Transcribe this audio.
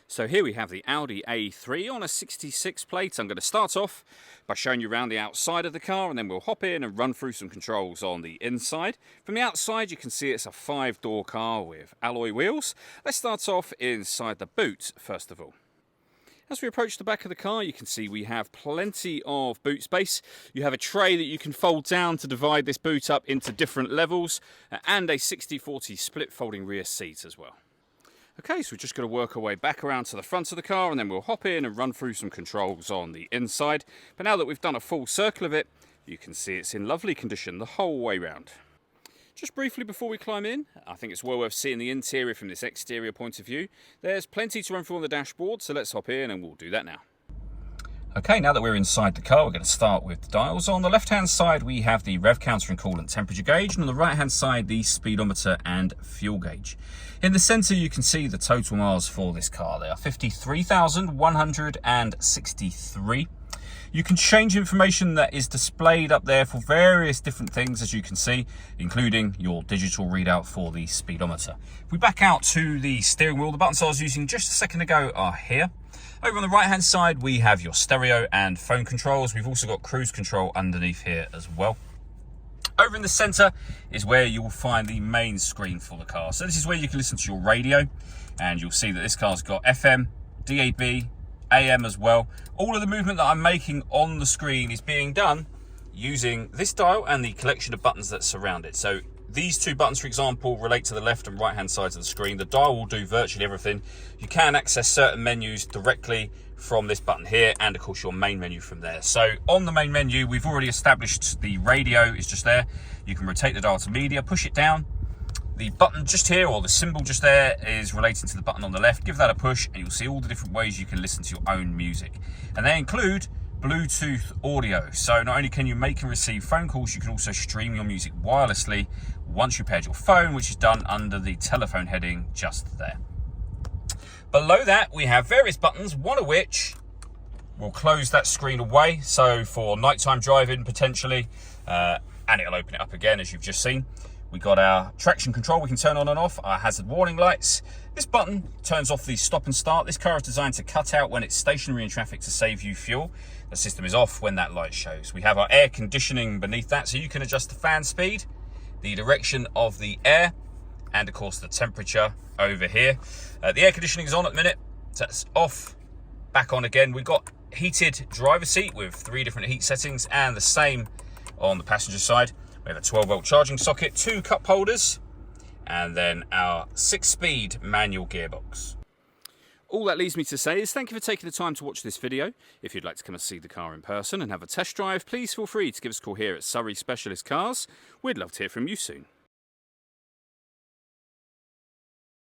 So here we have the Audi A3 on a 66 plate. I'm going to start off by showing you around the outside of the car, and then we'll hop in and run through some controls on the inside. From the outside you can see it's a 5-door car with alloy wheels. Let's start off inside the boot first of all. As we approach the back of the car, you can see we have plenty of boot space. You have a tray that you can fold down to divide this boot up into different levels, and a 60/40 split folding rear seat as well. Okay, so we're just going to work our way back around to the front of the car, and then we'll hop in and run through some controls on the inside. But now that we've done a full circle of it, you can see it's in lovely condition the whole way round. Just briefly before we climb in, I think it's well worth seeing the interior from this exterior point of view. There's plenty to run through on the dashboard, so let's hop in and we'll do that now. Okay, now that we're inside the car, we're going to start with the dials. On the left-hand side, we have the rev counter and coolant temperature gauge, and on the right-hand side, the speedometer and fuel gauge. In the centre, you can see the total miles for this car. They are 53,163. You can change information that is displayed up there for various different things, as you can see, including your digital readout for the speedometer. If we back out to the steering wheel, the buttons I was using just a second ago are here. Over on the right hand side, we have your stereo and phone controls. We've also got cruise control underneath here as well. Over in the center is where you will find the main screen for the car. So this is where you can listen to your radio, and you'll see that this car's got FM, DAB, AM as well. All of the movement that I'm making on the screen is being done using this dial and the collection of buttons that surround it. So these two buttons, for example, relate to the left and right hand sides of the screen. The dial will do virtually everything. You can access certain menus directly from this button here, and of course your main menu from there. So on the main menu, we've already established the radio is just there. You can rotate the dial to media, push it down. The button just here, or the symbol just there, is relating to the button on the left. Give that a push and you'll see all the different ways you can listen to your own music. And they include Bluetooth audio. So not only can you make and receive phone calls, you can also stream your music wirelessly once you paired your phone, which is done under the telephone heading just there. Below that, we have various buttons, one of which will close that screen away. So for nighttime driving, potentially, and it'll open it up again, as you've just seen. We've got our traction control we can turn on and off, our hazard warning lights. This button turns off the stop and start. This car is designed to cut out when it's stationary in traffic to save you fuel. The system is off when that light shows. We have our air conditioning beneath that, so you can adjust the fan speed, the direction of the air, and of course the temperature over here. The air conditioning is on at the minute, so that's off, back on again. We've got heated driver seat with 3 different heat settings, and the same on the passenger side. We have a 12-volt charging socket, 2 cup holders, and then our 6-speed manual gearbox. All that leaves me to say is thank you for taking the time to watch this video. If you'd like to come and see the car in person and have a test drive, please feel free to give us a call here at Surrey Specialist Cars. We'd love to hear from you soon.